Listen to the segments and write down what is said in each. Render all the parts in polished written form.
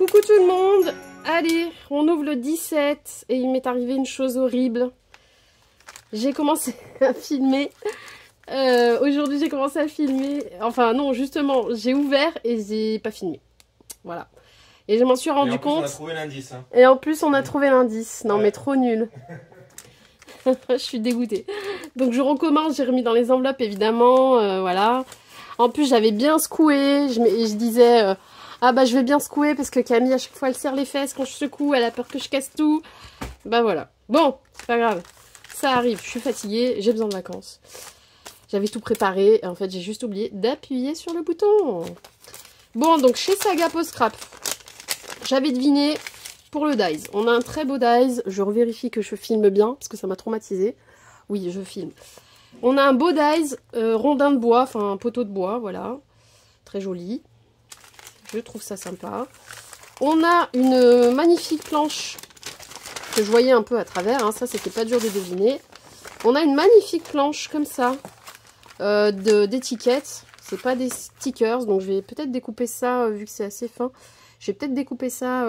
Coucou tout le monde. Allez, on ouvre le 17 et il m'est arrivé une chose horrible. J'ai commencé à filmer. Aujourd'hui j'ai commencé à filmer. Enfin non, justement, j'ai ouvert et j'ai pas filmé. Voilà. Et je m'en suis rendu compte. On a trouvé l'indice. Hein. Et en plus on a trouvé l'indice. Non mais trop nul. Je suis dégoûtée. Donc je recommence, j'ai remis dans les enveloppes évidemment. Voilà. En plus j'avais bien secoué. Je disais... ah bah je vais bien secouer parce que Camille à chaque fois elle serre les fesses quand je secoue, elle a peur que je casse tout. Bah voilà. Bon, c'est pas grave. Ça arrive, je suis fatiguée, j'ai besoin de vacances. J'avais tout préparé et en fait j'ai juste oublié d'appuyer sur le bouton. Bon donc chez Saga Post Scrap, j'avais deviné pour le dies. On a un très beau dies, je revérifie que je filme bien parce que ça m'a traumatisé. Oui je filme. On a un beau dies, rondin de bois, enfin un poteau de bois, voilà. Très joli. Je trouve ça sympa. On a une magnifique planche que je voyais un peu à travers. Hein. Ça, c'était pas dur de deviner. On a une magnifique planche comme ça d'étiquettes. C'est pas des stickers. Donc, je vais peut-être découper ça, vu que c'est assez fin. Je vais peut-être découper ça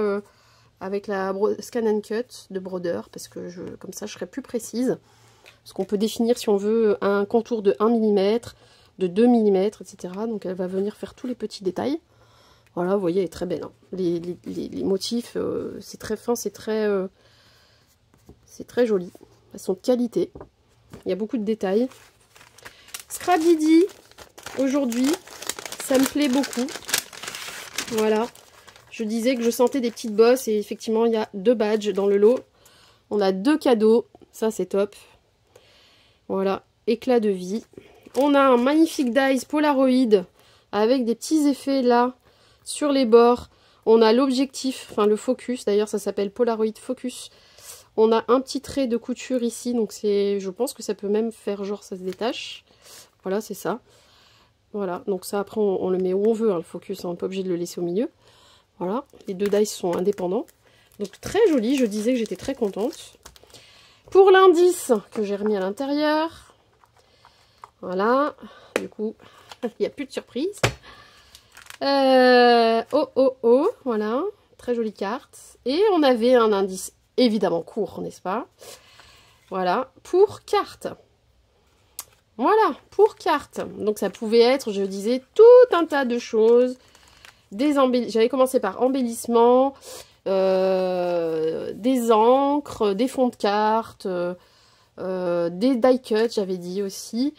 avec la Scan & Cut de Brodeur. Parce que comme ça, je serai plus précise. Parce qu'on peut définir, si on veut, un contour de 1 mm, de 2 mm, etc. Donc, elle va venir faire tous les petits détails. Voilà, vous voyez, elle est très belle. Hein. Les motifs, c'est très fin, c'est très joli. Elles sont de qualité. Il y a beaucoup de détails. Scrap Didi, aujourd'hui, ça me plaît beaucoup. Voilà. Je disais que je sentais des petites bosses et effectivement, il y a 2 badges dans le lot. On a 2 cadeaux. Ça, c'est top. Voilà, éclat de vie. On a un magnifique dies Polaroid avec des petits effets là. Sur les bords, on a l'objectif, enfin le focus, d'ailleurs ça s'appelle Polaroid Focus. On a un petit trait de couture ici, donc je pense que ça peut même faire genre ça se détache. Voilà, c'est ça. Voilà, donc ça après on le met où on veut, hein, le focus, on n'est pas obligé de le laisser au milieu. Voilà, les 2 dies sont indépendants. Donc très joli, je disais que j'étais très contente. Pour l'indice que j'ai remis à l'intérieur, voilà, du coup, il n'y a plus de surprise. Voilà, très jolie carte. Et on avait un indice évidemment court, n'est-ce pas? Voilà, pour carte. Voilà, pour carte. Donc ça pouvait être, je disais, tout un tas de choses. J'avais commencé par embellissement, des encres, des fonds de carte, des die cuts, j'avais dit aussi.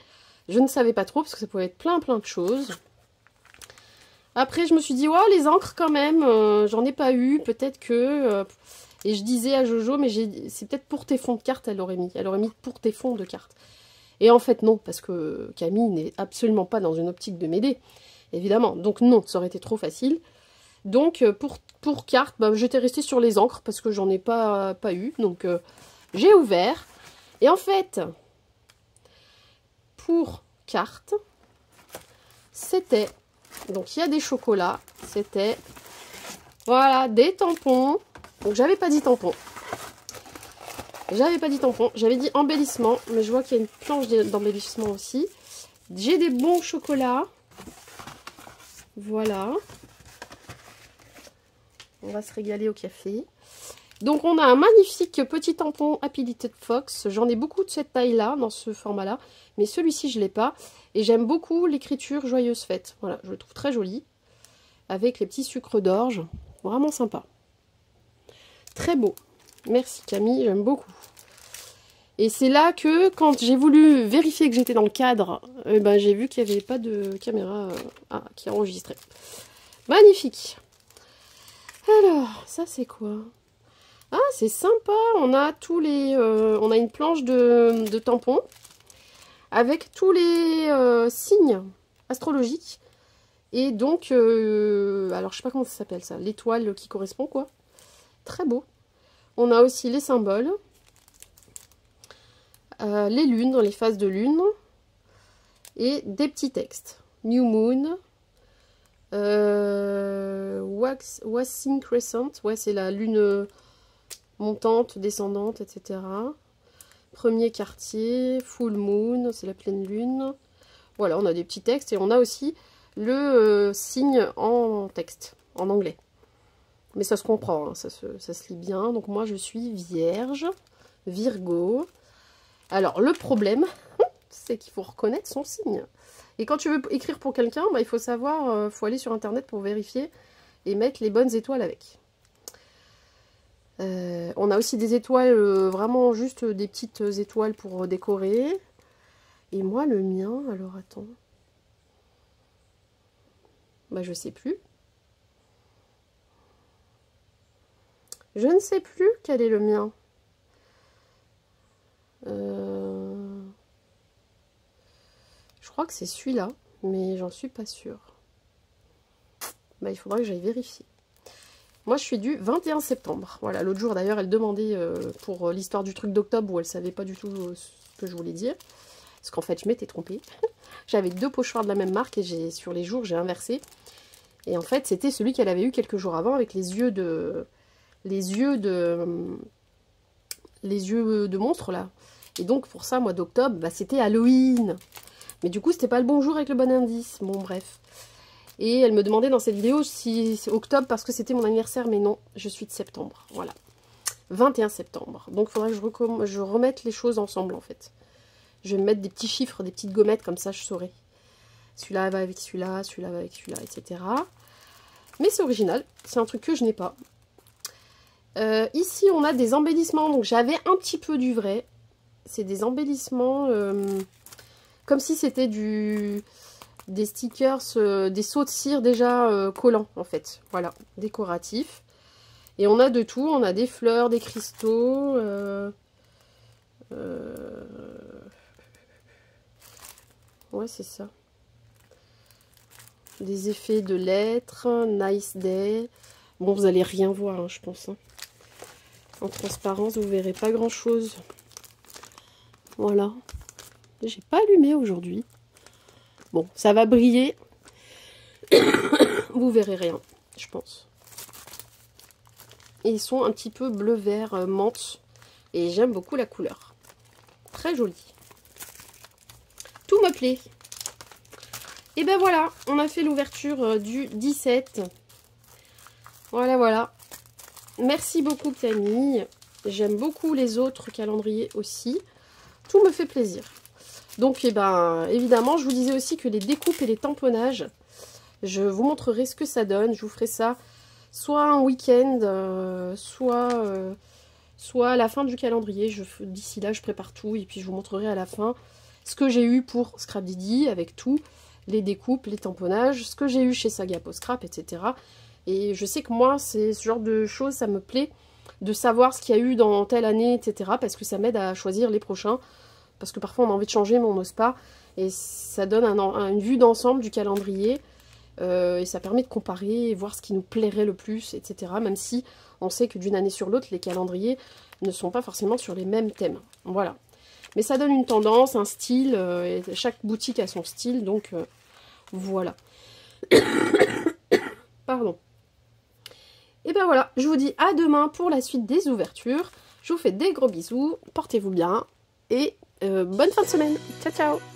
Je ne savais pas trop parce que ça pouvait être plein de choses. Après, je me suis dit, ouais, les encres quand même, j'en ai pas eu, peut-être que... et je disais à Jojo, mais c'est peut-être pour tes fonds de cartes, elle aurait mis pour tes fonds de cartes. Et en fait, non, parce que Camille n'est absolument pas dans une optique de m'aider, évidemment. Donc non, ça aurait été trop facile. Donc, pour cartes, bah, j'étais restée sur les encres, parce que j'en ai pas eu. Donc, j'ai ouvert. Et en fait, pour cartes, c'était... Donc il y a des chocolats, c'était, voilà, des tampons. Donc j'avais pas dit tampons. J'avais dit embellissement, mais je vois qu'il y a une planche d'embellissement aussi. J'ai des bons chocolats. Voilà. On va se régaler au café. Donc on a un magnifique petit tampon Happy Little Fox. J'en ai beaucoup de cette taille-là, dans ce format-là. Mais celui-ci, je ne l'ai pas. Et j'aime beaucoup l'écriture Joyeuse Fête. Voilà, je le trouve très joli. Avec les petits sucres d'orge. Vraiment sympa. Très beau. Merci Camille, j'aime beaucoup. Et c'est là que, quand j'ai voulu vérifier que j'étais dans le cadre, ben, j'ai vu qu'il n'y avait pas de caméra qui enregistrait. Magnifique. Alors, ça c'est quoi ? Ah, c'est sympa. On a tous les... on a une planche de tampons. Avec tous les signes astrologiques. Et donc, alors je sais pas comment ça s'appelle ça, l'étoile qui correspond quoi. Très beau. On a aussi les symboles. Les lunes, dans les phases de lune. Et des petits textes. New Moon. Waxing Crescent. Ouais, c'est la lune montante, descendante, etc. Premier quartier, full moon, c'est la pleine lune. Voilà, on a des petits textes et on a aussi le signe en texte, en anglais. Mais ça se comprend, hein, ça se lit bien. Donc moi, je suis Vierge, Virgo. Alors, le problème, c'est qu'il faut reconnaître son signe. Et quand tu veux écrire pour quelqu'un, bah, il faut savoir, faut aller sur Internet pour vérifier et mettre les bonnes étoiles avec. On a aussi des étoiles, vraiment juste des petites étoiles pour décorer. Et moi, le mien, alors attends. Bah, je sais plus. Je ne sais plus quel est le mien. Je crois que c'est celui-là, mais j'en suis pas sûre. Bah, il faudra que j'aille vérifier. Moi, je suis du 21 septembre. Voilà, l'autre jour, d'ailleurs, elle demandait pour l'histoire du truc d'octobre où elle savait pas du tout ce que je voulais dire. Parce qu'en fait, je m'étais trompée. J'avais 2 pochoirs de la même marque et sur les jours, j'ai inversé. Et en fait, c'était celui qu'elle avait eu quelques jours avant avec les yeux de monstre, là. Et donc, pour ça, mois d'octobre, bah, c'était Halloween. Mais du coup, c'était pas le bon jour avec le bon indice. Bon, bref. Et elle me demandait dans cette vidéo si c'est octobre parce que c'était mon anniversaire. Mais non, je suis de septembre. Voilà. 21 septembre. Donc, il faudrait que je remette les choses ensemble, en fait. Je vais me mettre des petits chiffres, des petites gommettes, comme ça, je saurai. Celui-là va avec celui-là, celui-là va avec celui-là, etc. Mais c'est original. C'est un truc que je n'ai pas. Ici, on a des embellissements. Donc, j'avais un petit peu du vrai. C'est des embellissements comme si c'était des stickers, des seaux de cire déjà collants, en fait. Voilà, décoratifs. Et on a de tout. On a des fleurs, des cristaux. Ouais, c'est ça. Des effets de lettres. Nice day. Bon, vous allez rien voir, hein, je pense. Hein. En transparence, vous verrez pas grand-chose. Voilà. J'ai pas allumé aujourd'hui. Bon, ça va briller. Vous verrez rien, je pense. Et ils sont un petit peu bleu-vert menthe. Et j'aime beaucoup la couleur. Très jolie. Tout me plaît. Et ben voilà, on a fait l'ouverture du 17. Voilà, voilà. Merci beaucoup Camille. J'aime beaucoup les autres calendriers aussi. Tout me fait plaisir. Donc, eh ben, évidemment, je vous disais aussi que les découpes et les tamponnages, je vous montrerai ce que ça donne. Je vous ferai ça soit un week-end, soit à la fin du calendrier. D'ici là, je prépare tout et puis je vous montrerai à la fin ce que j'ai eu pour Scrapdiddy avec tout, les découpes, les tamponnages, ce que j'ai eu chez Saga Post Scrap, etc. Et je sais que moi, c'est ce genre de choses, ça me plaît de savoir ce qu'il y a eu dans telle année, etc. Parce que ça m'aide à choisir les prochains. Parce que parfois on a envie de changer mais on n'ose pas. Et ça donne une vue d'ensemble du calendrier. Et ça permet de comparer et voir ce qui nous plairait le plus, etc. Même si on sait que d'une année sur l'autre, les calendriers ne sont pas forcément sur les mêmes thèmes. Voilà. Mais ça donne une tendance, un style. Et chaque boutique a son style. Donc voilà. Pardon. Et ben voilà, je vous dis à demain pour la suite des ouvertures. Je vous fais des gros bisous, portez-vous bien et bonne fin de semaine. Ciao, ciao!